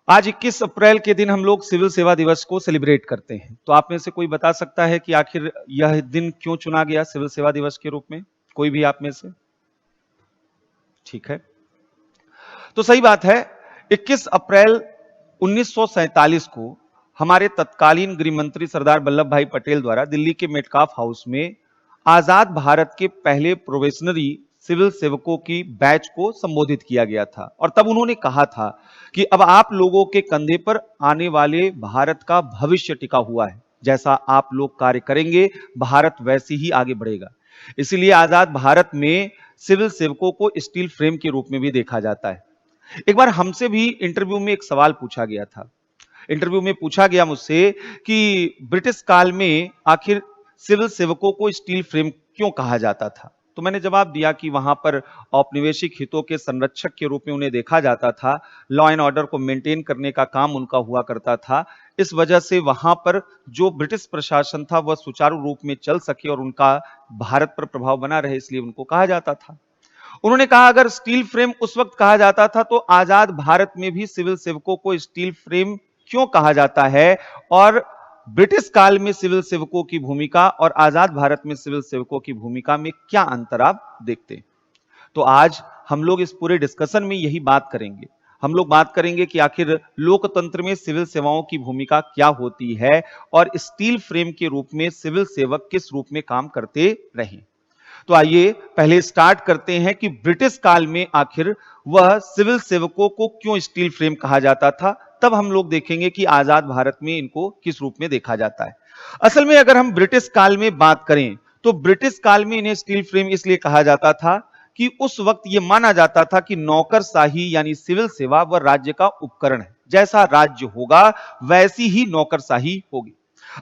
आज 21 अप्रैल के दिन हम लोग सिविल सेवा दिवस को सेलिब्रेट करते हैं। तो आप में से कोई बता सकता है कि आखिर यह दिन क्यों चुना गया सिविल सेवा दिवस के रूप में? कोई भी आप में से? ठीक है, तो सही बात है। 21 अप्रैल 1947 को हमारे तत्कालीन गृह मंत्री सरदार वल्लभ भाई पटेल द्वारा दिल्ली के मेटकाफ हाउस में आजाद भारत के पहले प्रोबेशनरी सिविल सेवकों की बैच को संबोधित किया गया था और तब उन्होंने कहा था कि अब आप लोगों के कंधे पर आने वाले भारत का भविष्य टिका हुआ है। जैसा आप लोग कार्य करेंगे भारत वैसे ही आगे बढ़ेगा। इसीलिए आजाद भारत में सिविल सेवकों को स्टील फ्रेम के रूप में भी देखा जाता है। एक बार हमसे भी इंटरव्यू में एक सवाल पूछा गया था। इंटरव्यू में पूछा गया मुझसे कि ब्रिटिश काल में आखिर सिविल सेवकों को स्टील फ्रेम क्यों कहा जाता था। तो मैंने जवाब दिया कि वहां पर औपनिवेशिक हितों के संरक्षक के रूप में उन्हें देखा जाता था। लॉ एंड ऑर्डर को मेंटेन करने का काम उनका हुआ करता था। इस वजह से वहां पर जो ब्रिटिश प्रशासन था वह सुचारू रूप में चल सके और उनका भारत पर प्रभाव बना रहे, इसलिए उनको कहा जाता था। उन्होंने कहा अगर स्टील फ्रेम उस वक्त कहा जाता था तो आजाद भारत में भी सिविल सेवकों को स्टील फ्रेम क्यों कहा जाता है, और ब्रिटिश काल में सिविल सेवकों की भूमिका और आजाद भारत में सिविल सेवकों की भूमिका में क्या अंतर आप देखते हैं। तो आज हम लोग इस पूरे डिस्कशन में यही बात करेंगे। हम लोग बात करेंगे कि आखिर लोकतंत्र में सिविल सेवाओं की भूमिका क्या होती है और स्टील फ्रेम के रूप में सिविल सेवक किस रूप में काम करते रहे। तो आइए पहले स्टार्ट करते हैं कि ब्रिटिश काल में आखिर वह सिविल सेवकों को क्यों स्टील फ्रेम कहा जाता था। तब हम लोग देखेंगे कि आजाद भारत में इनको किस रूप में देखा जाता है। असल में अगर हम ब्रिटिश काल में बात करें तो ब्रिटिश काल में इन्हें स्टील फ्रेम इसलिए कहा जाता था कि उस वक्त यह माना जाता था कि नौकरशाही यानी सिविल सेवा वह राज्य का उपकरण है। जैसा राज्य होगा वैसी ही नौकरशाही होगी।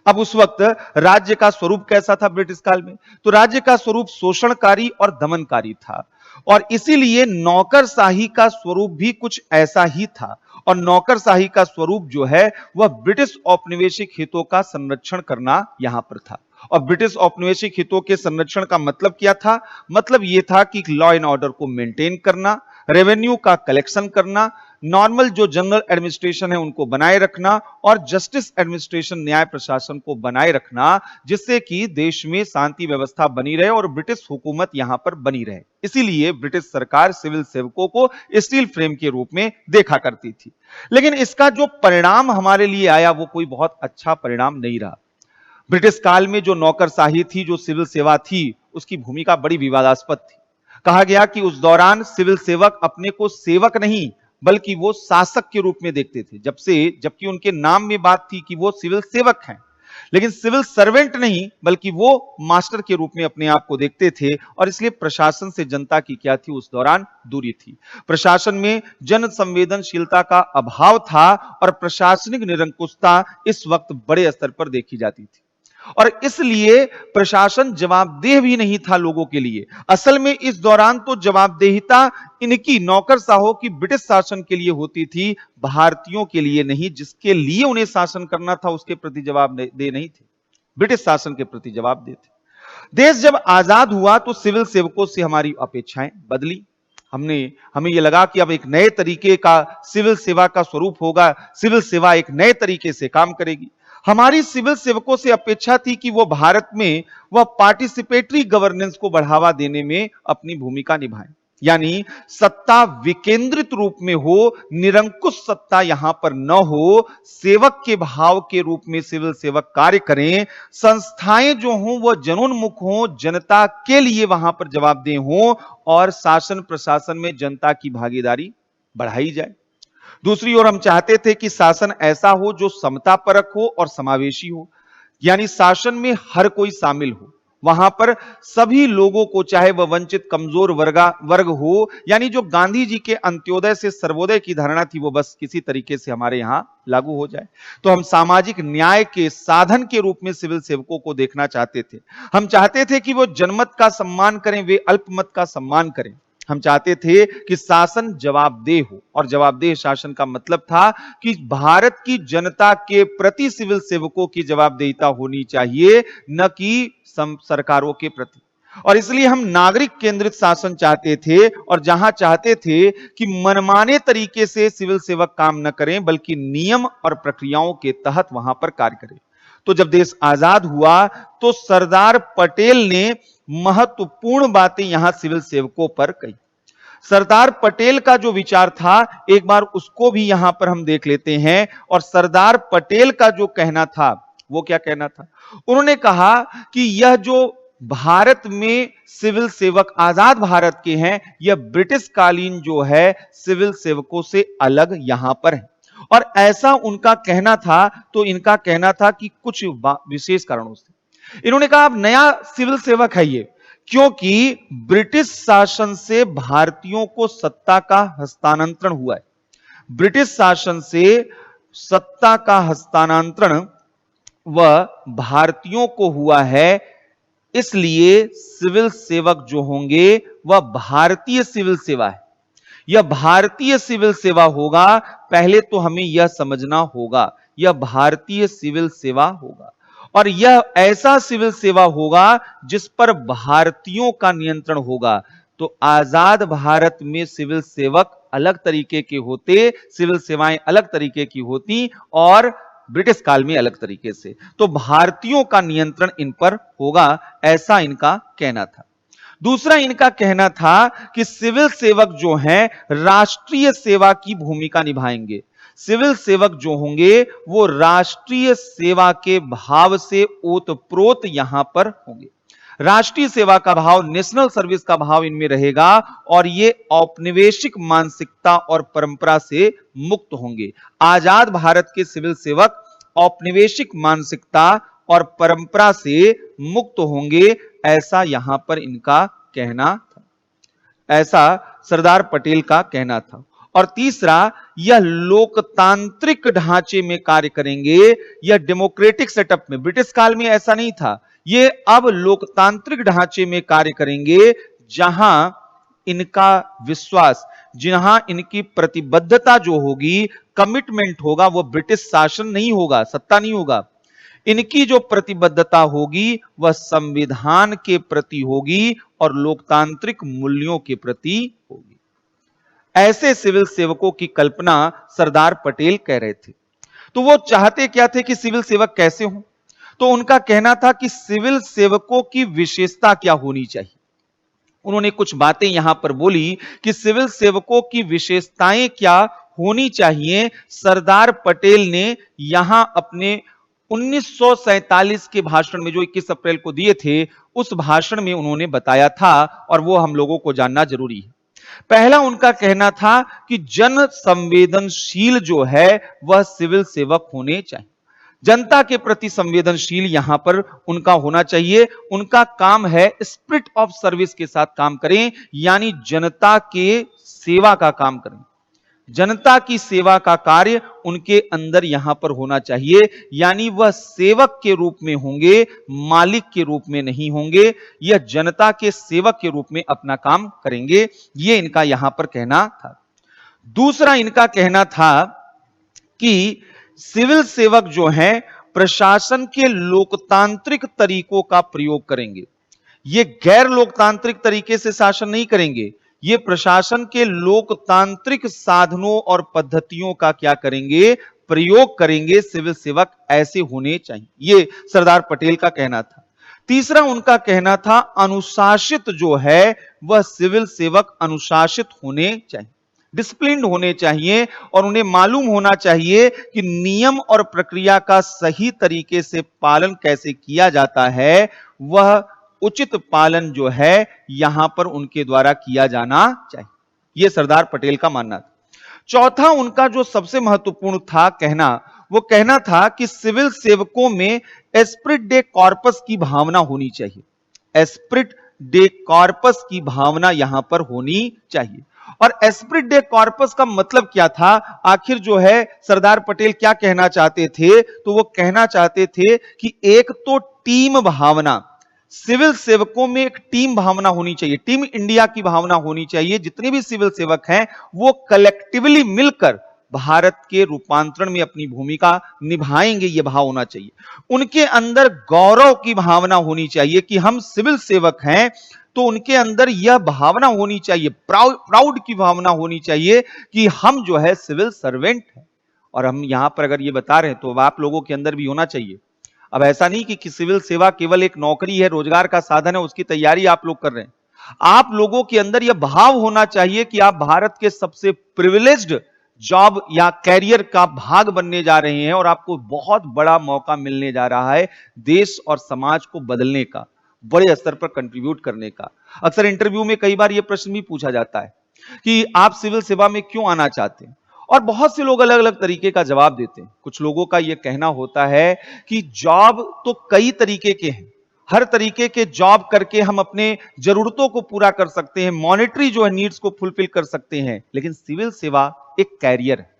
अब उस वक्त राज्य का स्वरूप कैसा था ब्रिटिश काल में? तो राज्य का स्वरूप शोषणकारी और दमनकारी था और इसीलिए नौकरशाही का स्वरूप भी कुछ ऐसा ही था। और नौकरशाही का स्वरूप जो है वह ब्रिटिश औपनिवेशिक हितों का संरक्षण करना यहां पर था। और ब्रिटिश औपनिवेशिक हितों के संरक्षण का मतलब क्या था? मतलब यह था कि लॉ एंड ऑर्डर को मेंटेन करना, रेवेन्यू का कलेक्शन करना, नॉर्मल जो जनरल एडमिनिस्ट्रेशन है उनको बनाए रखना और जस्टिस एडमिनिस्ट्रेशन न्याय प्रशासन को बनाए रखना, जिससे कि देश में शांति व्यवस्था बनी रहे और ब्रिटिश हुकूमत यहां पर बनी रहे। इसीलिए ब्रिटिश सरकार सिविल सेवकों को स्टील फ्रेम के रूप में देखा करती थी। लेकिन इसका जो परिणाम हमारे लिए आया वो कोई बहुत अच्छा परिणाम नहीं रहा। ब्रिटिश काल में जो नौकरशाही थी, जो सिविल सेवा थी, उसकी भूमिका बड़ी विवादास्पद थी। कहा गया कि उस दौरान सिविल सेवक अपने को सेवक नहीं बल्कि वो शासक के रूप में देखते थे, जबकि उनके नाम में बात थी कि वो सिविल सेवक हैं, लेकिन सिविल सर्वेंट नहीं बल्कि वो मास्टर के रूप में अपने आप को देखते थे। और इसलिए प्रशासन से जनता की क्या थी उस दौरान? दूरी थी। प्रशासन में जन संवेदनशीलता का अभाव था और प्रशासनिक निरंकुशता इस वक्त बड़े स्तर पर देखी जाती थी और इसलिए प्रशासन जवाबदेह भी नहीं था लोगों के लिए। असल में इस दौरान तो जवाबदेहिता इनकी नौकरशाहों की ब्रिटिश शासन के लिए होती थी, भारतीयों के लिए नहीं। जिसके लिए उन्हें शासन करना था उसके प्रति जवाबदेह नहीं थे, ब्रिटिश शासन के प्रति जवाबदेह थे। देश जब आजाद हुआ तो सिविल सेवकों से हमारी अपेक्षाएं बदली। हमें यह लगा कि अब एक नए तरीके का सिविल सेवा का स्वरूप होगा, सिविल सेवा एक नए तरीके से काम करेगी। हमारी सिविल सेवकों से अपेक्षा थी कि वो भारत में वह पार्टिसिपेटरी गवर्नेंस को बढ़ावा देने में अपनी भूमिका निभाएं, यानी सत्ता विकेंद्रित रूप में हो, निरंकुश सत्ता यहां पर न हो, सेवक के भाव के रूप में सिविल सेवक कार्य करें, संस्थाएं जो हों वह जनोन्मुख हों, जनता के लिए वहां पर जवाबदेह हों और शासन प्रशासन में जनता की भागीदारी बढ़ाई जाए। दूसरी ओर हम चाहते थे कि शासन ऐसा हो जो समता परक हो और समावेशी हो, यानी शासन में हर कोई शामिल हो, वहां पर सभी लोगों को, चाहे वह वंचित कमजोर वर्ग हो, यानी जो गांधी जी के अंत्योदय से सर्वोदय की धारणा थी वो बस किसी तरीके से हमारे यहां लागू हो जाए। तो हम सामाजिक न्याय के साधन के रूप में सिविल सेवकों को देखना चाहते थे। हम चाहते थे कि वो जनमत का सम्मान करें, वे अल्पमत का सम्मान करें। हम चाहते थे कि शासन जवाबदेह हो और जवाबदेह शासन का मतलब था कि भारत की जनता के प्रति सिविल सेवकों की जवाबदेहिता होनी चाहिए, न कि सरकारों के प्रति। और इसलिए हम नागरिक केंद्रित शासन चाहते थे और जहां चाहते थे कि मनमाने तरीके से सिविल सेवक काम न करें बल्कि नियम और प्रक्रियाओं के तहत वहां पर कार्य करें। तो जब देश आजाद हुआ तो सरदार पटेल ने महत्वपूर्ण बातें यहां सिविल सेवकों पर कही। सरदार पटेल का जो विचार था एक बार उसको भी यहां पर हम देख लेते हैं। और सरदार पटेल का जो कहना था वो क्या कहना था? उन्होंने कहा कि यह जो भारत में सिविल सेवक आजाद भारत के हैं, यह ब्रिटिश कालीन जो है सिविल सेवकों से अलग यहां पर है। और ऐसा उनका कहना था। तो इनका कहना था कि कुछ विशेष कारणों से इन्होंने कहा अब नया सिविल सेवक है ये, क्योंकि ब्रिटिश शासन से भारतीयों को सत्ता का हस्तांतरण हुआ है। ब्रिटिश शासन से सत्ता का हस्तांतरण वह भारतीयों को हुआ है, इसलिए सिविल सेवक जो होंगे वह भारतीय सिविल सेवा है। यह भारतीय सिविल सेवा होगा। पहले तो हमें यह समझना होगा यह भारतीय सिविल सेवा होगा और यह ऐसा सिविल सेवा होगा जिस पर भारतीयों का नियंत्रण होगा। तो आजाद भारत में सिविल सेवक अलग तरीके के होते, सिविल सेवाएं अलग तरीके की होती और ब्रिटिश काल में अलग तरीके से। तो भारतीयों का नियंत्रण इन पर होगा, ऐसा इनका कहना था। दूसरा इनका कहना था कि सिविल सेवक जो हैं राष्ट्रीय सेवा की भूमिका निभाएंगे। सिविल सेवक जो होंगे वो राष्ट्रीय सेवा के भाव से ओतप्रोत यहां पर होंगे। राष्ट्रीय सेवा का भाव, नेशनल सर्विस का भाव इनमें रहेगा और ये औपनिवेशिक मानसिकता और परंपरा से मुक्त होंगे। आजाद भारत के सिविल सेवक औपनिवेशिक मानसिकता और परंपरा से मुक्त होंगे, ऐसा यहां पर इनका कहना था, ऐसा सरदार पटेल का कहना था। और तीसरा, यह लोकतांत्रिक ढांचे में कार्य करेंगे। यह डेमोक्रेटिक सेटअप में, ब्रिटिश काल में ऐसा नहीं था, ये अब लोकतांत्रिक ढांचे में कार्य करेंगे जहां इनका विश्वास, जहां इनकी प्रतिबद्धता जो होगी, कमिटमेंट होगा, वो ब्रिटिश शासन नहीं होगा, सत्ता नहीं होगा। इनकी जो प्रतिबद्धता होगी वह संविधान के प्रति होगी और लोकतांत्रिक मूल्यों के प्रति होगी। ऐसे सिविल सेवकों की कल्पना सरदार पटेल कह रहे थे। तो वो चाहते क्या थे कि सिविल सेवक कैसे हों? तो उनका कहना था कि सिविल सेवकों की विशेषता क्या होनी चाहिए। उन्होंने कुछ बातें यहां पर बोली कि सिविल सेवकों की विशेषताएं क्या होनी चाहिए। सरदार पटेल ने यहां अपने 1947 के भाषण में जो 21 अप्रैल को दिए थे, उस भाषण में उन्होंने बताया था और वो हम लोगों को जानना जरूरी है। पहला उनका कहना था कि जन संवेदनशील जो है वह सिविल सेवक होने चाहिए। जनता के प्रति संवेदनशील यहां पर उनका होना चाहिए। उनका काम है स्पिरिट ऑफ सर्विस के साथ काम करें, यानी जनता के सेवा का काम करें। जनता की सेवा का कार्य उनके अंदर यहां पर होना चाहिए, यानी वह सेवक के रूप में होंगे, मालिक के रूप में नहीं होंगे। यह जनता के सेवक के रूप में अपना काम करेंगे, यह इनका यहां पर कहना था। दूसरा इनका कहना था कि सिविल सेवक जो हैं प्रशासन के लोकतांत्रिक तरीकों का प्रयोग करेंगे। ये गैर लोकतांत्रिक तरीके से शासन नहीं करेंगे, ये प्रशासन के लोकतांत्रिक साधनों और पद्धतियों का क्या करेंगे? प्रयोग करेंगे। सिविल सेवक ऐसे होने चाहिए, ये सरदार पटेल का कहना था। तीसरा उनका कहना था अनुशासित जो है वह सिविल सेवक अनुशासित होने चाहिए, डिसिप्लिन्ड होने चाहिए और उन्हें मालूम होना चाहिए कि नियम और प्रक्रिया का सही तरीके से पालन कैसे किया जाता है, वह उचित पालन जो है यहां पर उनके द्वारा किया जाना चाहिए। यह सरदार पटेल का मानना था। चौथा उनका जो सबसे महत्वपूर्ण था कहना, वो कहना था कि सिविल सेवकों में एस्पिरिट डे कॉर्पस की भावना होनी चाहिए। एस्पिरिट डे कॉर्पस की भावना यहां पर होनी चाहिए। और एस्पिरिट डे कॉर्पस का मतलब क्या था? आखिर जो है सरदार पटेल क्या कहना चाहते थे? तो वो कहना चाहते थे कि एक तो टीम भावना, सिविल सेवकों में एक टीम भावना होनी चाहिए, टीम इंडिया की भावना होनी चाहिए। जितने भी सिविल सेवक हैं वो कलेक्टिवली मिलकर भारत के रूपांतरण में अपनी भूमिका निभाएंगे, यह भाव होना चाहिए। उनके अंदर गौरव की भावना होनी चाहिए कि हम सिविल सेवक हैं, तो उनके अंदर यह भावना होनी चाहिए, प्राउड की भावना होनी चाहिए कि हम जो है सिविल सर्वेंट हैं। और हम यहां पर अगर ये बता रहे हैं तो आप लोगों के अंदर भी होना चाहिए। अब ऐसा नहीं कि सिविल सेवा केवल एक नौकरी है, रोजगार का साधन है, उसकी तैयारी आप लोग कर रहे हैं। आप लोगों के अंदर यह भाव होना चाहिए कि आप भारत के सबसे प्रिविलेज्ड जॉब या कैरियर का भाग बनने जा रहे हैं और आपको बहुत बड़ा मौका मिलने जा रहा है देश और समाज को बदलने का, बड़े स्तर पर कंट्रीब्यूट करने का। अक्सर इंटरव्यू में कई बार यह प्रश्न भी पूछा जाता है कि आप सिविल सेवा में क्यों आना चाहते हैं, और बहुत से लोग अलग अलग तरीके का जवाब देते हैं। कुछ लोगों का यह कहना होता है कि जॉब तो कई तरीके के हैं, हर तरीके के जॉब करके हम अपने जरूरतों को पूरा कर सकते हैं, मॉनेटरी जो है नीड्स को फुलफिल कर सकते हैं, लेकिन सिविल सेवा एक कैरियर है,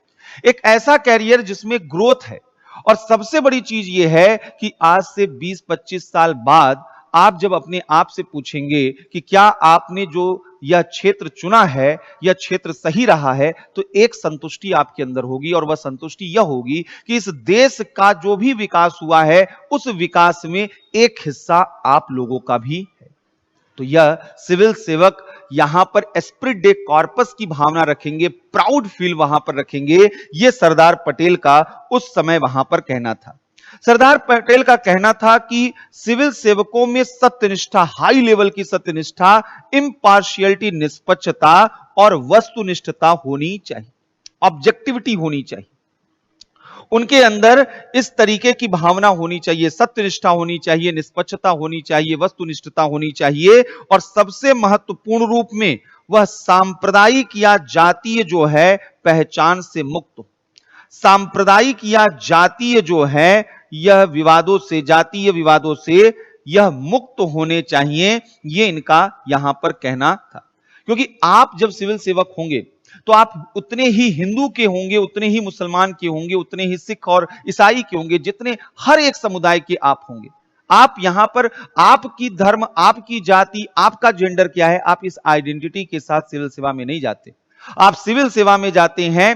एक ऐसा कैरियर जिसमें ग्रोथ है। और सबसे बड़ी चीज यह है कि आज से 20-25 साल बाद आप जब अपने आप से पूछेंगे कि क्या आपने जो यह क्षेत्र चुना है, यह क्षेत्र सही रहा है, तो एक संतुष्टि आपके अंदर होगी, और वह संतुष्टि यह होगी कि इस देश का जो भी विकास हुआ है उस विकास में एक हिस्सा आप लोगों का भी है। तो यह सिविल सेवक यहां पर एस्प्रिट डे कॉर्पस की भावना रखेंगे, प्राउड फील वहां पर रखेंगे। यह सरदार पटेल का उस समय वहां पर कहना था। सरदार पटेल का कहना था कि सिविल सेवकों में सत्यनिष्ठा, हाई लेवल की सत्यनिष्ठा, इंपार्शियलिटी, निष्पक्षता और वस्तुनिष्ठता होनी चाहिए, ऑब्जेक्टिविटी होनी चाहिए। उनके अंदर इस तरीके की भावना होनी चाहिए, सत्यनिष्ठा होनी चाहिए, निष्पक्षता होनी चाहिए, वस्तुनिष्ठता होनी चाहिए, और सबसे महत्वपूर्ण रूप में वह सांप्रदायिक या जातीय जो है पहचान से मुक्त, सांप्रदायिक या जातीय जो है यह विवादों से, जातीय विवादों से यह मुक्त होने चाहिए, यह इनका यहां पर कहना था। क्योंकि आप जब सिविल सेवक होंगे तो आप उतने ही हिंदू के होंगे, उतने ही मुसलमान के होंगे, उतने ही सिख और ईसाई के होंगे, जितने हर एक समुदाय के आप होंगे। आप यहां पर आपकी धर्म, आपकी जाति, आपका जेंडर क्या है, आप इस आइडेंटिटी के साथ सिविल सेवा में नहीं जाते। आप सिविल सेवा में जाते हैं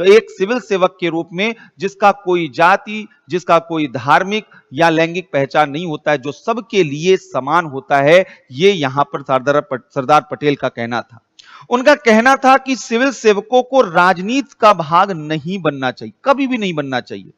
एक सिविल सेवक के रूप में जिसका कोई जाति, जिसका कोई धार्मिक या लैंगिक पहचान नहीं होता है, जो सबके लिए समान होता है। यह यहां पर सरदार पटेल का कहना था। उनका कहना था कि सिविल सेवकों को राजनीति का भाग नहीं बनना चाहिए, कभी भी नहीं बनना चाहिए,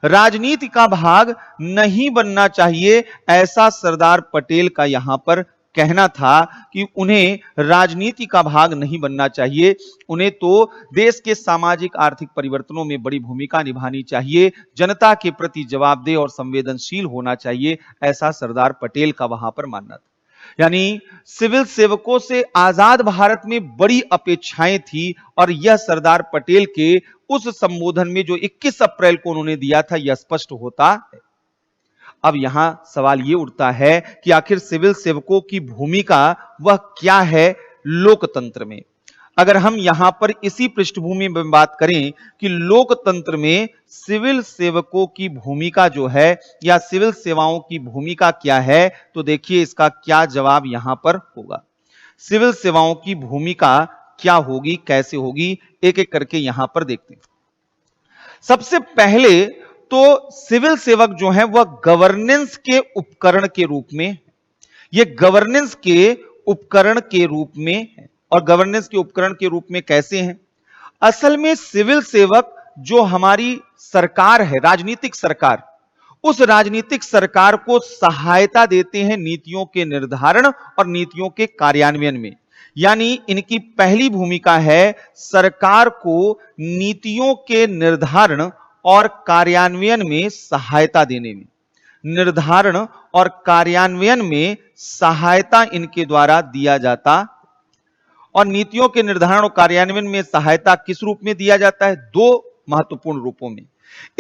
राजनीति का भाग नहीं बनना चाहिए, ऐसा सरदार पटेल का यहां पर कहना था कि उन्हें राजनीति का भाग नहीं बनना चाहिए। उन्हें तो देश के सामाजिक आर्थिक परिवर्तनों में बड़ी भूमिका निभानी चाहिए, जनता के प्रति जवाबदेह और संवेदनशील होना चाहिए, ऐसा सरदार पटेल का वहां पर मानना था। यानी सिविल सेवकों से आजाद भारत में बड़ी अपेक्षाएं थी, और यह सरदार पटेल के उस संबोधन में जो 21 अप्रैल को उन्होंने दिया था यह स्पष्ट होता है। अब यहां सवाल यह उठता है कि आखिर सिविल सेवकों की भूमिका वह क्या है लोकतंत्र में। अगर हम यहां पर इसी पृष्ठभूमि में बात करें कि लोकतंत्र में सिविल सेवकों की भूमिका जो है या सिविल सेवाओं की भूमिका क्या है, तो देखिए इसका क्या जवाब यहां पर होगा। सिविल सेवाओं की भूमिका क्या होगी, कैसे होगी, एक एक करके यहां पर देखते हैं। सबसे पहले तो सिविल सेवक जो है वह गवर्नेंस के उपकरण के रूप में, ये गवर्नेंस के उपकरण के रूप में है। और गवर्नेंस के उपकरण के रूप में कैसे हैं? असल में सिविल सेवक जो हमारी सरकार है, राजनीतिक सरकार, उस राजनीतिक सरकार को सहायता देते हैं नीतियों के निर्धारण और नीतियों के कार्यान्वयन में। यानी इनकी पहली भूमिका है सरकार को नीतियों के निर्धारण और कार्यान्वयन में सहायता देने में, निर्धारण और कार्यान्वयन में सहायता इनके द्वारा दिया जाता। और नीतियों के निर्धारण और कार्यान्वयन में सहायता किस रूप में दिया जाता है? दो महत्वपूर्ण रूपों में।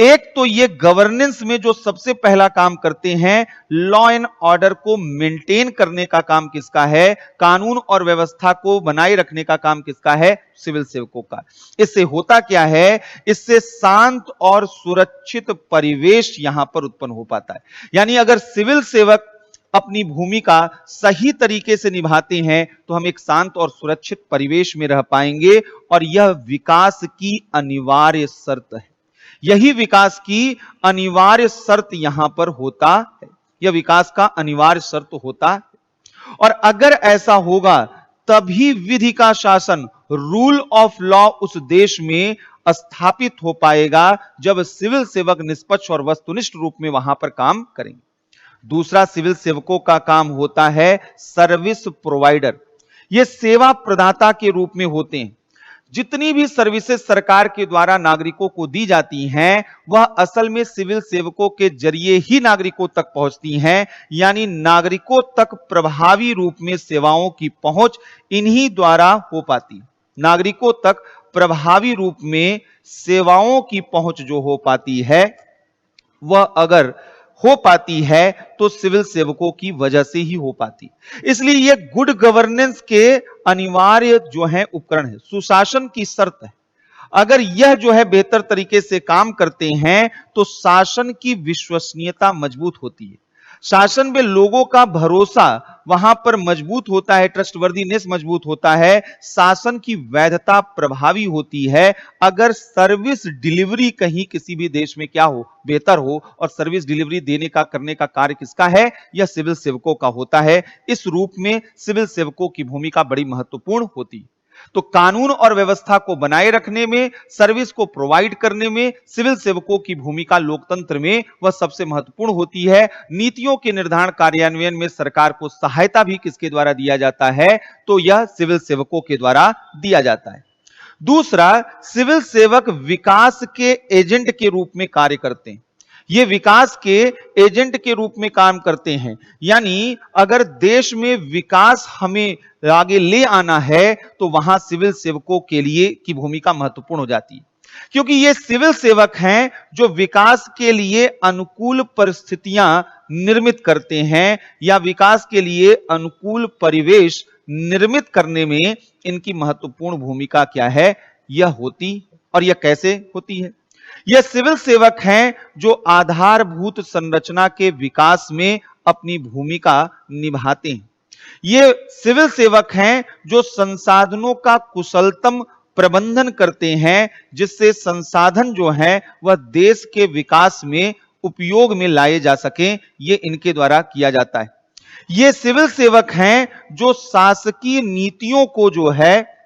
एक तो ये गवर्नेंस में जो सबसे पहला काम करते हैं, लॉ एंड ऑर्डर को मेंटेन करने का काम किसका है? कानून और व्यवस्था को बनाए रखने का काम किसका है? सिविल सेवकों का। इससे होता क्या है? इससे शांत और सुरक्षित परिवेश यहां पर उत्पन्न हो पाता है। यानी अगर सिविल सेवक अपनी भूमिका सही तरीके से निभाते हैं तो हम एक शांत और सुरक्षित परिवेश में रह पाएंगे, और यह विकास की अनिवार्य शर्त है। यही विकास की अनिवार्य शर्त यहां पर होता है, यह विकास का अनिवार्य शर्त होता है। और अगर ऐसा होगा तभी विधि का शासन, रूल ऑफ लॉ उस देश में स्थापित हो पाएगा जब सिविल सेवक निष्पक्ष और वस्तुनिष्ठ रूप में वहां पर काम करेंगे। दूसरा, सिविल सेवकों का काम होता है सर्विस प्रोवाइडर। ये सेवा प्रदाता के रूप में होते हैं। जितनी भी सर्विसेज सरकार के द्वारा नागरिकों को दी जाती हैं वह असल में सिविल सेवकों के जरिए ही नागरिकों तक पहुंचती हैं, यानी नागरिकों तक प्रभावी रूप में सेवाओं की पहुंच इन्हीं द्वारा हो पाती। नागरिकों तक प्रभावी रूप में सेवाओं की पहुंच जो हो पाती है वह अगर हो पाती है तो सिविल सेवकों की वजह से ही हो पाती। इसलिए यह गुड गवर्नेंस के अनिवार्य जो है उपकरण है, सुशासन की शर्त है। अगर यह जो है बेहतर तरीके से काम करते हैं तो शासन की विश्वसनीयता मजबूत होती है, शासन में लोगों का भरोसा वहां पर मजबूत होता है, ट्रस्टवर्दीनेस मजबूत होता है, शासन की वैधता प्रभावी होती है। अगर सर्विस डिलीवरी कहीं किसी भी देश में क्या हो, बेहतर हो, और सर्विस डिलीवरी देने का करने का कार्य किसका है, यह सिविल सेवकों का होता है। इस रूप में सिविल सेवकों की भूमिका बड़ी महत्वपूर्ण होती है। तो कानून और व्यवस्था को बनाए रखने में, सर्विस को प्रोवाइड करने में सिविल सेवकों की भूमिका लोकतंत्र में वह सबसे महत्वपूर्ण होती है। नीतियों के निर्धारण कार्यान्वयन में सरकार को सहायता भी किसके द्वारा दिया जाता है, तो यह सिविल सेवकों के द्वारा दिया जाता है। दूसरा, सिविल सेवक विकास के एजेंट के रूप में कार्य करते हैं। ये विकास के एजेंट के रूप में काम करते हैं, यानी अगर देश में विकास हमें आगे ले आना है तो वहां सिविल सेवकों के लिए की भूमिका महत्वपूर्ण हो जाती है, क्योंकि ये सिविल सेवक हैं जो विकास के लिए अनुकूल परिस्थितियां निर्मित करते हैं, या विकास के लिए अनुकूल परिवेश निर्मित करने में इनकी महत्वपूर्ण भूमिका क्या है, यह होती। और यह कैसे होती है? यह सिविल सेवक हैं जो आधारभूत संरचना के विकास में अपनी भूमिका निभाते हैं। ये सिविल सेवक हैं जो संसाधनों का कुशलतम प्रबंधन करते हैं, जिससे संसाधन जो है वह देश के विकास में उपयोग में लाए जा सके, ये इनके द्वारा किया जाता है। ये सिविल सेवक हैं जो शासकीय नीतियों को जो है,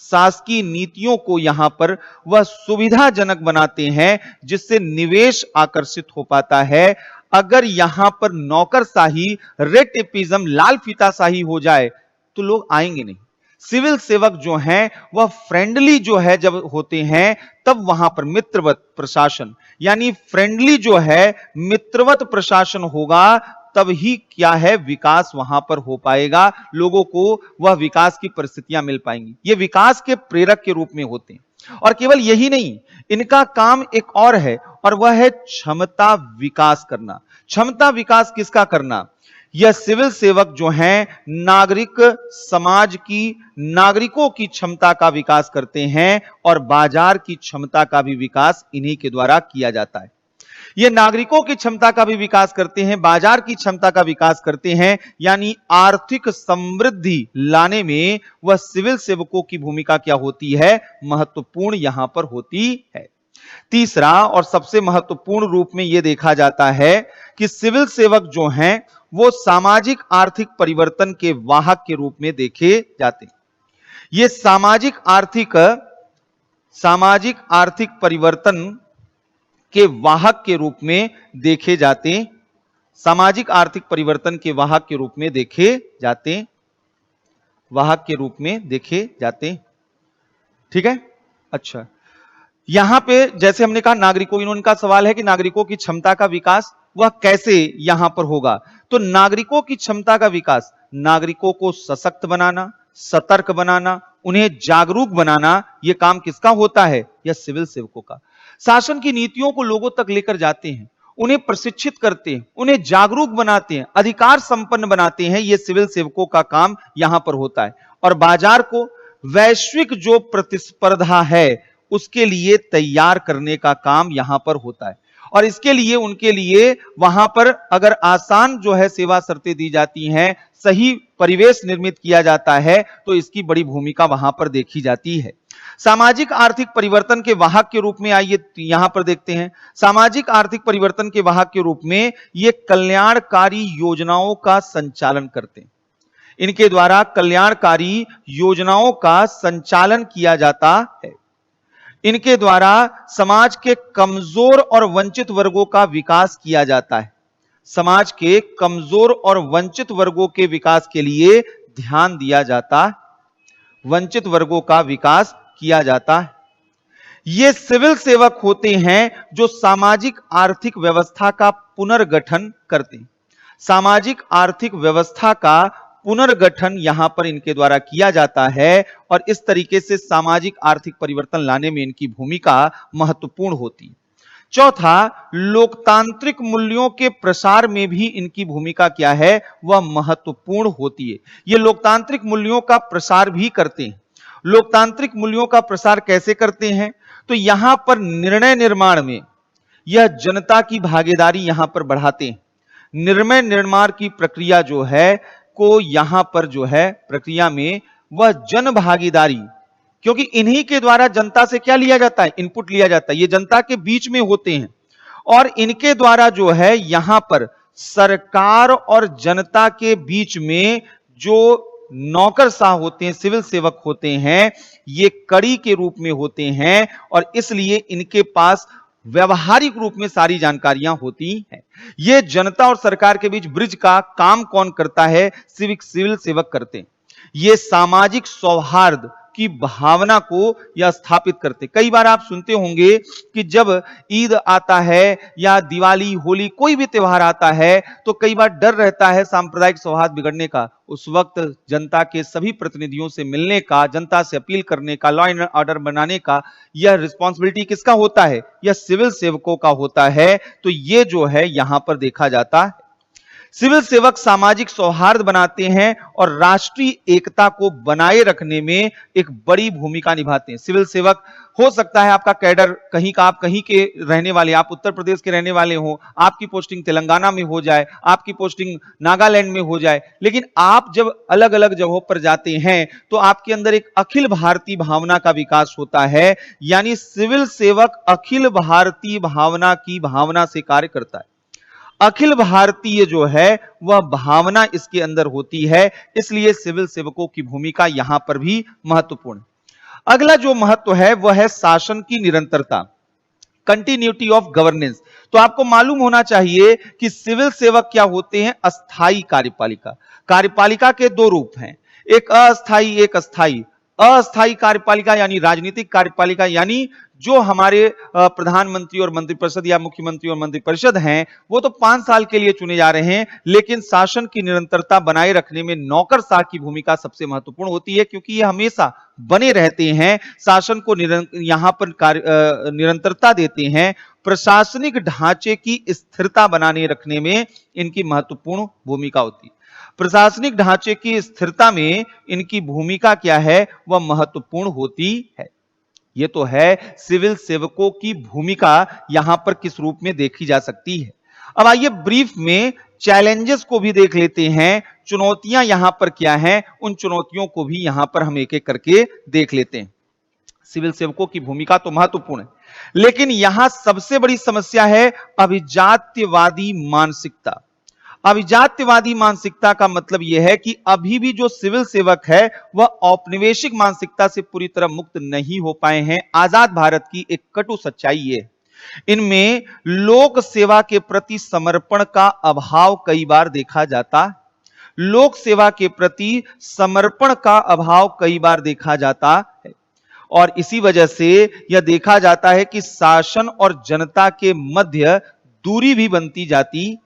शासकीय नीतियों को यहां पर वह सुविधाजनक बनाते हैं, जिससे निवेश आकर्षित हो पाता है। अगर यहां पर नौकरशाही, रेटिपिज्म, लाल फीताशाही हो जाए तो लोग आएंगे नहीं। सिविल सेवक जो हैं वह फ्रेंडली जो है जब होते हैं तब वहां पर मित्रवत प्रशासन, यानी फ्रेंडली जो है मित्रवत प्रशासन होगा, तब ही क्या है विकास वहां पर हो पाएगा, लोगों को वह विकास की परिस्थितियां मिल पाएंगी। ये विकास के प्रेरक के रूप में होते हैं। और केवल यही नहीं, इनका काम एक और है, और वह है क्षमता विकास करना। क्षमता विकास किसका करना? यह सिविल सेवक जो हैं नागरिक समाज की, नागरिकों की क्षमता का विकास करते हैं, और बाजार की क्षमता का भी विकास इन्हीं के द्वारा किया जाता है। ये नागरिकों की क्षमता का भी विकास करते हैं, बाजार की क्षमता का विकास करते हैं, यानी आर्थिक समृद्धि लाने में वह सिविल सेवकों की भूमिका क्या होती है, महत्वपूर्ण यहां पर होती है। तीसरा और सबसे महत्वपूर्ण रूप में यह देखा जाता है कि सिविल सेवक जो हैं वो सामाजिक आर्थिक परिवर्तन के वाहक के रूप में देखे जाते हैं। ये सामाजिक आर्थिक परिवर्तन के वाहक के रूप में देखे जाते, सामाजिक आर्थिक परिवर्तन के वाहक के रूप में देखे जाते, वाहक के रूप में देखे जाते। ठीक है, अच्छा, यहां पे जैसे हमने कहा नागरिकों, इनका सवाल है कि नागरिकों की क्षमता का विकास वह कैसे यहां पर होगा। तो नागरिकों की क्षमता का विकास, नागरिकों को सशक्त बनाना, सतर्क बनाना, उन्हें जागरूक बनाना, यह काम किसका होता है? यह सिविल सेवकों का। शासन की नीतियों को लोगों तक लेकर जाते हैं, उन्हें प्रशिक्षित करते हैं, उन्हें जागरूक बनाते हैं, अधिकार संपन्न बनाते हैं, यह सिविल सेवकों का काम यहां पर होता है। और बाजार को वैश्विक जो प्रतिस्पर्धा है उसके लिए तैयार करने का काम यहां पर होता है। और इसके लिए उनके लिए वहां पर अगर आसान जो है सेवा शर्तें दी जाती हैं, सही परिवेश निर्मित किया जाता है, तो इसकी बड़ी भूमिका वहां पर देखी जाती है। सामाजिक आर्थिक परिवर्तन के वाहक के रूप में आइए यहां पर देखते हैं। सामाजिक आर्थिक परिवर्तन के वाहक के रूप में ये कल्याणकारी योजनाओं का संचालन करते हैं। इनके द्वारा कल्याणकारी योजनाओं का संचालन किया जाता है। इनके द्वारा समाज के कमजोर और वंचित वर्गों का विकास किया जाता है। समाज के कमजोर और वंचित वर्गों के विकास के लिए ध्यान दिया जाता है, वंचित वर्गों का विकास किया जाता है। ये सिविल सेवक होते हैं जो सामाजिक आर्थिक व्यवस्था का पुनर्गठन करते हैं। सामाजिक आर्थिक व्यवस्था का पुनर्गठन यहां पर इनके द्वारा किया जाता है और इस तरीके से सामाजिक आर्थिक परिवर्तन लाने में इनकी भूमिका महत्वपूर्ण होती है। चौथा, लोकतांत्रिक मूल्यों के प्रसार में भी इनकी भूमिका क्या है, वह महत्वपूर्ण होती है। ये लोकतांत्रिक मूल्यों का प्रसार भी करते हैं। लोकतांत्रिक मूल्यों का प्रसार कैसे करते हैं, तो यहां पर निर्णय निर्माण में यह जनता की भागीदारी यहां पर बढ़ाते हैं। निर्णय निर्माण की प्रक्रिया जो है को यहां पर जो है प्रक्रिया में वह जन भागीदारी, क्योंकि इन्हीं के द्वारा जनता से क्या लिया जाता है, इनपुट लिया जाता है। ये जनता के बीच में होते हैं और इनके द्वारा जो है यहां पर सरकार और जनता के बीच में जो नौकरशाह होते हैं, सिविल सेवक होते हैं, ये कड़ी के रूप में होते हैं और इसलिए इनके पास व्यवहारिक रूप में सारी जानकारियां होती हैं। ये जनता और सरकार के बीच ब्रिज का काम कौन करता है, सिविल सेवक करते हैं। ये सामाजिक सौहार्द की भावना को यह स्थापित करते। कई बार आप सुनते होंगे कि जब ईद आता है या दिवाली, होली, कोई भी त्योहार आता है तो कई बार डर रहता है सांप्रदायिक सौहार्द बिगड़ने का। उस वक्त जनता के सभी प्रतिनिधियों से मिलने का, जनता से अपील करने का, लॉ एंड ऑर्डर बनाने का यह रिस्पॉन्सिबिलिटी किसका होता है, यह सिविल सेवकों का होता है। तो ये जो है यहां पर देखा जाता है। सिविल सेवक सामाजिक सौहार्द बनाते हैं और राष्ट्रीय एकता को बनाए रखने में एक बड़ी भूमिका निभाते हैं। सिविल सेवक हो सकता है आपका कैडर कहीं का, आप कहीं के रहने वाले, आप उत्तर प्रदेश के रहने वाले हो, आपकी पोस्टिंग तेलंगाना में हो जाए, आपकी पोस्टिंग नागालैंड में हो जाए, लेकिन आप जब अलग अलग जगहों पर जाते हैं तो आपके अंदर एक अखिल भारतीय भावना का विकास होता है। यानी सिविल सेवक अखिल भारतीय भावना की भावना से कार्य करता है। अखिल भारतीय जो है वह भावना इसके अंदर होती है, इसलिए सिविल सेवकों की भूमिका यहां पर भी महत्वपूर्ण है। अगला जो महत्व है वह है शासन की निरंतरता, कंटिन्यूटी ऑफ गवर्नेंस। तो आपको मालूम होना चाहिए कि सिविल सेवक क्या होते हैं, अस्थायी कार्यपालिका। कार्यपालिका के दो रूप हैं, एक अस्थायी, एक अस्थायी। अस्थायी कार्यपालिका यानी राजनीतिक कार्यपालिका, यानी जो हमारे प्रधानमंत्री और मंत्रिपरिषद या मुख्यमंत्री और मंत्रिपरिषद हैं वो तो 5 साल के लिए चुने जा रहे हैं, लेकिन शासन की निरंतरता बनाए रखने में नौकरशाह की भूमिका सबसे महत्वपूर्ण होती है, क्योंकि ये हमेशा बने रहते हैं, शासन को यहां पर निरंतरता देते हैं। प्रशासनिक ढांचे की स्थिरता बनाने रखने में इनकी महत्वपूर्ण भूमिका होती है। प्रशासनिक ढांचे की स्थिरता में इनकी भूमिका क्या है, वह महत्वपूर्ण होती है। यह तो है सिविल सेवकों की भूमिका यहां पर किस रूप में देखी जा सकती है। अब आइए ब्रीफ में चैलेंजेस को भी देख लेते हैं, चुनौतियां यहां पर क्या हैं, उन चुनौतियों को भी यहां पर हम एक एक करके देख लेते हैं। सिविल सेवकों की भूमिका तो महत्वपूर्ण है, लेकिन यहां सबसे बड़ी समस्या है अभिजात्यवादी मानसिकता। अभिजात्यवादी मानसिकता का मतलब यह है कि अभी भी जो सिविल सेवक है वह औपनिवेशिक मानसिकता से पूरी तरह मुक्त नहीं हो पाए हैं। आजाद भारत की एक कटु सच्चाई है, इनमें लोक सेवा के प्रति समर्पण का अभाव कई बार देखा जाता है। लोक सेवा के प्रति समर्पण का अभाव कई बार देखा जाता है और इसी वजह से यह देखा जाता है कि शासन और जनता के मध्य दूरी भी बनती जाती है।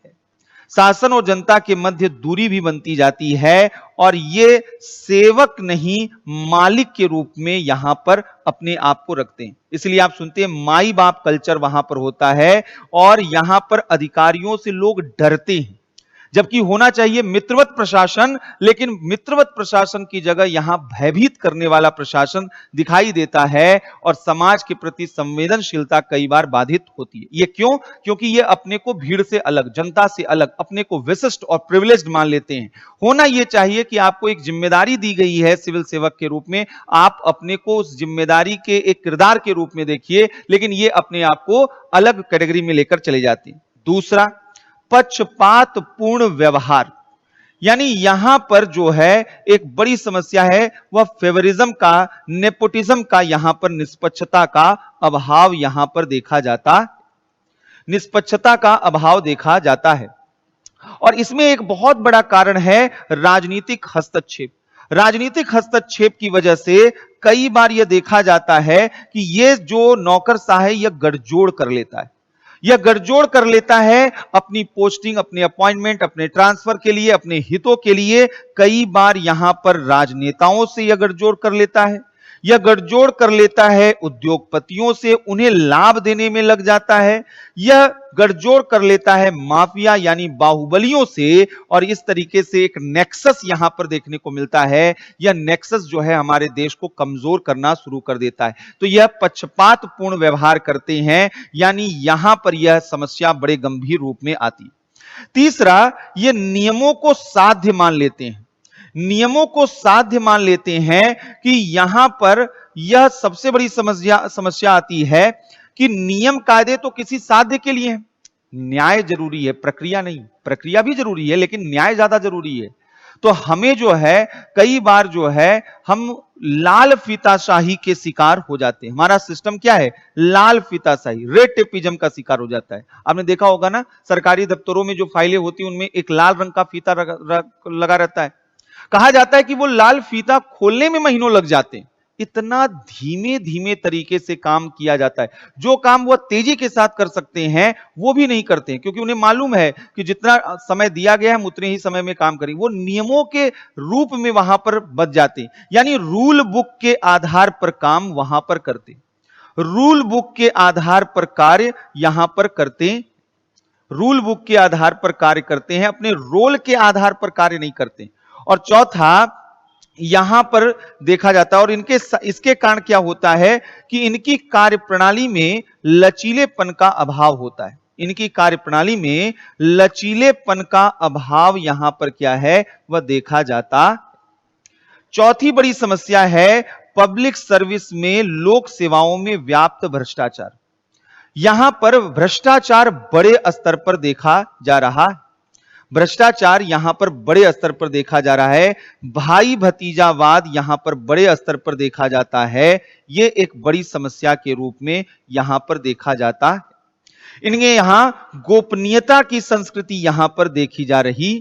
शासन और जनता के मध्य दूरी भी बनती जाती है और ये सेवक नहीं मालिक के रूप में यहां पर अपने आप को रखते हैं। इसलिए आप सुनते हैं माई बाप कल्चर वहां पर होता है और यहां पर अधिकारियों से लोग डरते हैं। जबकि होना चाहिए मित्रवत प्रशासन, लेकिन मित्रवत प्रशासन की जगह यहां भयभीत करने वाला प्रशासन दिखाई देता है और समाज के प्रति संवेदनशीलता कई बार बाधित होती है। ये क्यों? क्योंकि ये अपने को भीड़ से अलग, जनता से अलग, अपने को विशिष्ट और प्रिविलेज्ड मान लेते हैं। होना यह चाहिए कि आपको एक जिम्मेदारी दी गई है सिविल सेवक के रूप में, आप अपने को उस जिम्मेदारी के एक किरदार के रूप में देखिए, लेकिन ये अपने आप को अलग कैटेगरी में लेकर चले जाते हैं। दूसरा, पक्षपात पूर्ण व्यवहार, यानी यहां पर जो है एक बड़ी समस्या है वह फेवरिज्म का, नेपोटिज्म का, यहां पर निष्पक्षता का अभाव यहां पर देखा जाता, निष्पक्षता का अभाव देखा जाता है। और इसमें एक बहुत बड़ा कारण है राजनीतिक हस्तक्षेप। राजनीतिक हस्तक्षेप की वजह से कई बार यह देखा जाता है कि यह जो नौकरशाह है यह गठजोड़ कर लेता है, यह गठजोड़ कर लेता है अपनी पोस्टिंग, अपने अपॉइंटमेंट, अपने ट्रांसफर के लिए, अपने हितों के लिए। कई बार यहां पर राजनेताओं से यह गठजोड़ कर लेता है, यह गठजोड़ कर लेता है उद्योगपतियों से, उन्हें लाभ देने में लग जाता है, यह गठजोड़ कर लेता है माफिया यानी बाहुबलियों से, और इस तरीके से एक नेक्सस यहां पर देखने को मिलता है। यह नेक्सस जो है हमारे देश को कमजोर करना शुरू कर देता है। तो यह पक्षपात पूर्ण व्यवहार करते हैं, यानी यहां पर यह समस्या बड़े गंभीर रूप में आती है। तीसरा, यह नियमों को साध्य मान लेते हैं, नियमों को साध्य मान लेते हैं कि यहां पर यह सबसे बड़ी समस्या आती है कि नियम कायदे तो किसी साध्य के लिए हैं, न्याय जरूरी है, प्रक्रिया नहीं। प्रक्रिया भी जरूरी है लेकिन न्याय ज्यादा जरूरी है। तो हमें जो है कई बार जो है हम लाल फीताशाही के शिकार हो जाते हैं। हमारा सिस्टम क्या है? लाल फीताशाही, रेड टेपिज्म का शिकार हो जाता है। आपने देखा होगा ना, सरकारी दफ्तरों में जो फाइलें होती हैं उनमें एक लाल रंग का फीता लगा रहता है। कहा जाता है कि वो लाल फीता खोलने में महीनों लग जाते हैं। इतना धीमे धीमे तरीके से काम किया जाता है। जो काम वो तेजी के साथ कर सकते हैं वो भी नहीं करते हैं, क्योंकि उन्हें मालूम है कि जितना समय दिया गया है हम उतने ही समय में काम करेंगे। वो नियमों के रूप में वहां पर बच जाते हैं, यानी रूल बुक के आधार पर काम वहां पर करते, रूल बुक के आधार पर कार्य यहां पर करते, रूल बुक के आधार पर कार्य करते हैं, अपने रोल के आधार पर कार्य नहीं करते। और चौथा, यहां पर देखा जाता है और इसके कारण क्या होता है कि इनकी कार्यप्रणाली में लचीलेपन का अभाव होता है। इनकी कार्यप्रणाली में लचीलेपन का अभाव यहां पर क्या है वह देखा जाता। चौथी बड़ी समस्या है पब्लिक सर्विस में, लोक सेवाओं में व्याप्त भ्रष्टाचार। यहां पर भ्रष्टाचार बड़े स्तर पर देखा जा रहा है, भ्रष्टाचार यहां पर बड़े स्तर पर देखा जा रहा है। भाई भतीजावाद यहां पर बड़े स्तर पर देखा जाता है। यह एक बड़ी समस्या के रूप में यहां पर देखा जाता है। इनके यहां गोपनीयता की संस्कृति यहां पर देखी जा रही,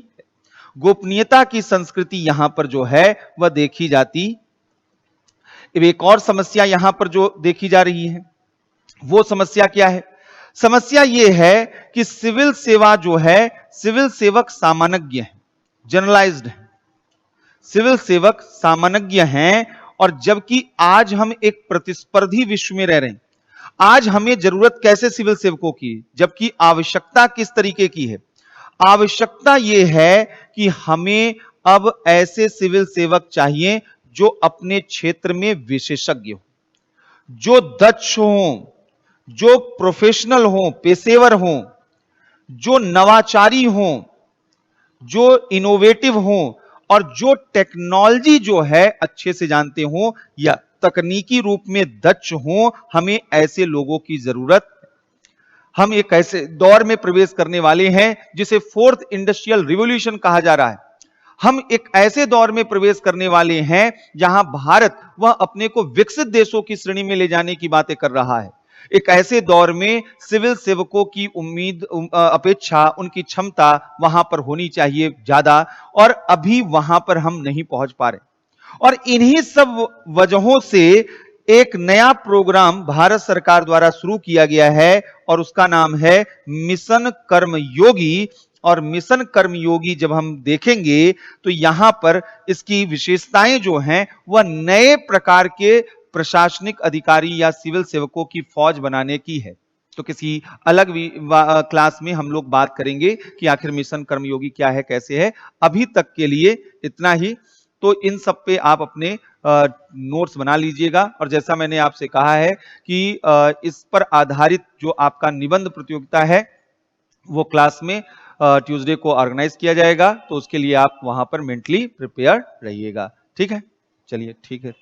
गोपनीयता की संस्कृति यहां पर जो है वह देखी जाती। एक और समस्या यहां पर जो देखी जा रही है वो समस्या क्या है? समस्या यह है कि सिविल सेवा जो है, सिविल सेवक सामान्य है, जनरलाइज्ड है, सिविल सेवक सामान्य हैं। और जबकि आज हम एक प्रतिस्पर्धी विश्व में रह रहे हैं, आज हमें जरूरत कैसे सिविल सेवकों की, जबकि आवश्यकता किस तरीके की है? आवश्यकता यह है कि हमें अब ऐसे सिविल सेवक चाहिए जो अपने क्षेत्र में विशेषज्ञ हो, जो दक्ष हों, जो प्रोफेशनल हों, पेशेवर हों, जो नवाचारी हों, जो इनोवेटिव हों, और जो टेक्नोलॉजी जो है अच्छे से जानते हों या तकनीकी रूप में दक्ष हों। हमें ऐसे लोगों की जरूरत। हम एक ऐसे दौर में प्रवेश करने वाले हैं जिसे फोर्थ इंडस्ट्रियल रिवॉल्यूशन कहा जा रहा है। हम एक ऐसे दौर में प्रवेश करने वाले हैं जहां भारत वह अपने को विकसित देशों की श्रेणी में ले जाने की बातें कर रहा है। एक ऐसे दौर में सिविल सेवकों की उम्मीद, अपेक्षा, उनकी क्षमता वहां पर होनी चाहिए ज्यादा, और अभी वहां पर हम नहीं पहुंच पा रहे। और इन्हीं सब वजहों से एक नया प्रोग्राम भारत सरकार द्वारा शुरू किया गया है और उसका नाम है मिशन कर्मयोगी। और मिशन कर्मयोगी जब हम देखेंगे तो यहां पर इसकी विशेषताएं जो हैं वह नए प्रकार के प्रशासनिक अधिकारी या सिविल सेवकों की फौज बनाने की है। तो किसी अलग क्लास में हम लोग बात करेंगे कि आखिर मिशन कर्मयोगी क्या है, कैसे है। अभी तक के लिए इतना ही। तो इन सब पे आप अपने नोट्स बना लीजिएगा, और जैसा मैंने आपसे कहा है कि इस पर आधारित जो आपका निबंध प्रतियोगिता है वो क्लास में ट्यूसडे को ऑर्गेनाइज किया जाएगा, तो उसके लिए आप वहां पर मेंटली प्रिपेयर रहिएगा। ठीक है, चलिए ठीक है।